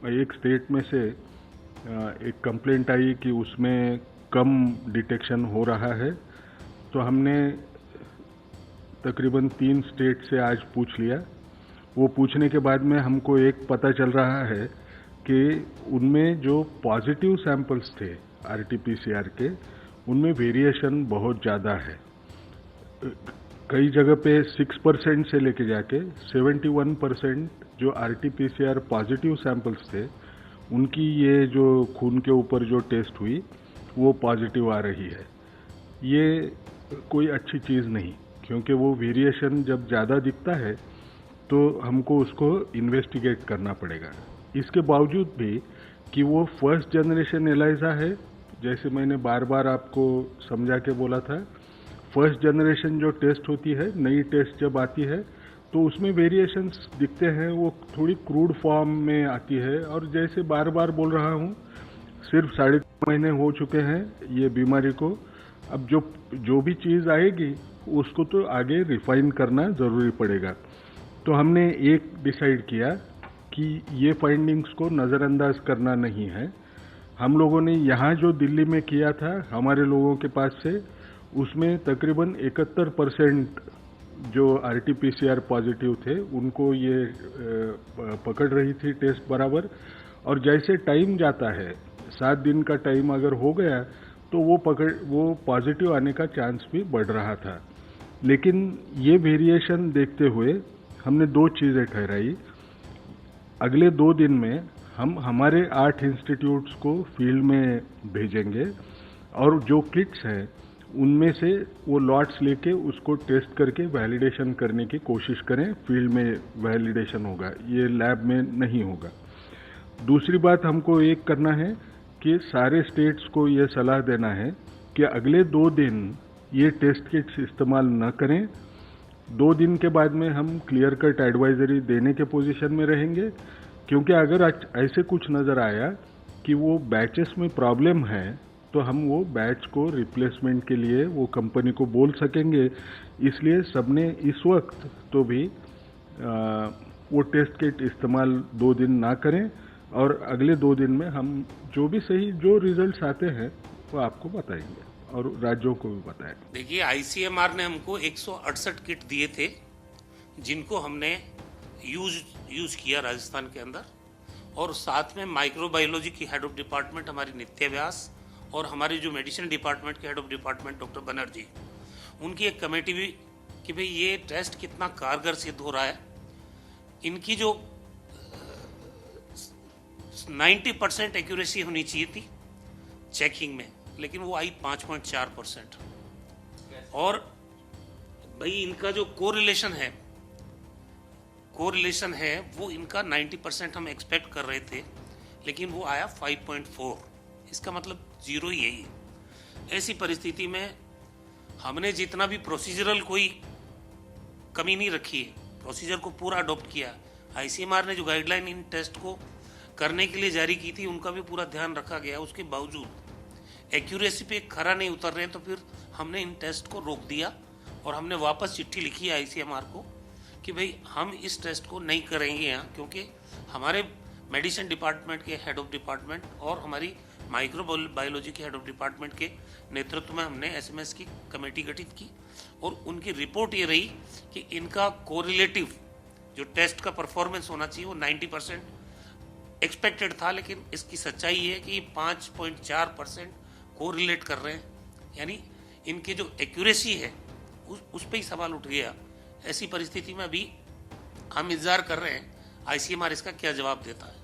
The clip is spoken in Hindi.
एक स्टेट में से एक कंप्लेंट आई कि उसमें कम डिटेक्शन हो रहा है, तो हमने तकरीबन 3 स्टेट से आज पूछ लिया। वो पूछने के बाद में हमको एक पता चल रहा है कि उनमें जो पॉजिटिव सैंपल्स थे आरटीपीसीआर के, उनमें वेरिएशन बहुत ज़्यादा है। कई जगह पे 6% से लेके जाके 71% जो आरटीपीसीआर पॉजिटिव सैंपल्स थे, उनकी ये जो खून के ऊपर जो टेस्ट हुई वो पॉजिटिव आ रही है। ये कोई अच्छी चीज़ नहीं, क्योंकि वो वेरिएशन जब ज़्यादा दिखता है तो हमको उसको इन्वेस्टिगेट करना पड़ेगा। इसके बावजूद भी कि वो फर्स्ट जनरेशन एलाइजा है, जैसे मैंने बार बार आपको समझा के बोला था, फर्स्ट जनरेशन जो टेस्ट होती है, नई टेस्ट जब आती है तो उसमें वेरिएशंस दिखते हैं, वो थोड़ी क्रूड फॉर्म में आती है। और जैसे बार बार बोल रहा हूँ, सिर्फ 3.5 महीने हो चुके हैं ये बीमारी को। अब जो भी चीज़ आएगी उसको तो आगे रिफाइन करना ज़रूरी पड़ेगा। तो हमने एक डिसाइड किया कि ये फाइंडिंग्स को नज़रअंदाज करना नहीं है। हम लोगों ने यहाँ जो दिल्ली में किया था हमारे लोगों के पास से, उसमें तकरीबन 71% जो आरटीपीसीआर पॉजिटिव थे उनको ये पकड़ रही थी टेस्ट बराबर। और जैसे टाइम जाता है, 7 दिन का टाइम अगर हो गया तो वो पॉजिटिव आने का चांस भी बढ़ रहा था। लेकिन ये वेरिएशन देखते हुए हमने 2 चीज़ें ठहराई। अगले 2 दिन में हम हमारे 8 इंस्टीट्यूट्स को फील्ड में भेजेंगे और जो किट्स हैं उनमें से वो लॉट्स लेके उसको टेस्ट करके वैलिडेशन करने की कोशिश करें। फील्ड में वैलिडेशन होगा, ये लैब में नहीं होगा। दूसरी बात हमको एक करना है कि सारे स्टेट्स को ये सलाह देना है कि अगले 2 दिन ये टेस्ट किट्स इस्तेमाल न करें। 2 दिन के बाद में हम क्लियर कट एडवाइजरी देने के पोजीशन में रहेंगे, क्योंकि अगर ऐसे कुछ नज़र आया कि वो बैचेस में प्रॉब्लम है तो हम वो बैच को रिप्लेसमेंट के लिए वो कंपनी को बोल सकेंगे। इसलिए सबने इस वक्त तो भी वो टेस्ट किट इस्तेमाल 2 दिन ना करें, और अगले 2 दिन में हम जो भी सही जो रिजल्ट्स आते हैं वो आपको बताएंगे और राज्यों को भी बताएं। देखिए, आईसीएमआर ने हमको 168 किट दिए थे, जिनको हमने यूज किया राजस्थान के अंदर। और साथ में माइक्रोबायोलॉजी की हेड ऑफ डिपार्टमेंट हमारी नित्य व्यास और हमारे जो मेडिसिन डिपार्टमेंट के head of department doctor Banerjee, उनकी एक कमेटी भी कि भाई ये टेस्ट कितना कारगर सिद्ध हो रहा है। इनकी जो 90% एक्यूरेसी होनी चाहिए थी चेकिंग में, लेकिन वो आई 5.4%। और भाई इनका जो कोरिलेशन है वो इनका 90% हम एक्सपेक्ट कर रहे थे, लेकिन वो आया 5.4। इसका मतलब 0 ही है। ऐसी परिस्थिति में हमने जितना भी प्रोसीजरल कोई कमी नहीं रखी है, प्रोसीजर को पूरा अडॉप्ट किया। आईसीएमआर ने जो गाइडलाइन इन टेस्ट को करने के लिए जारी की थी उनका भी पूरा ध्यान रखा गया। उसके बावजूद एक्यूरेसी पे खरा नहीं उतर रहे हैं, तो फिर हमने इन टेस्ट को रोक दिया और हमने वापस चिट्ठी लिखी आईसीएमआर को कि भाई हम इस टेस्ट को नहीं करेंगे यहाँ, क्योंकि हमारे मेडिसिन डिपार्टमेंट के हेड ऑफ डिपार्टमेंट और हमारी माइक्रोबायोलॉजी के हेड ऑफ डिपार्टमेंट के नेतृत्व में हमने एसएमएस की कमेटी गठित की और उनकी रिपोर्ट ये रही कि इनका कोरिलेटिव जो टेस्ट का परफॉर्मेंस होना चाहिए वो 90% एक्सपेक्टेड था, लेकिन इसकी सच्चाई ये है कि ये 5.4% कोरिलेट कर रहे हैं। यानी इनकी जो एक्यूरेसी है उस पर ही सवाल उठ गया। ऐसी परिस्थिति में अभी हम इंतजार कर रहे हैं आईसीएमआर इसका क्या जवाब देता है।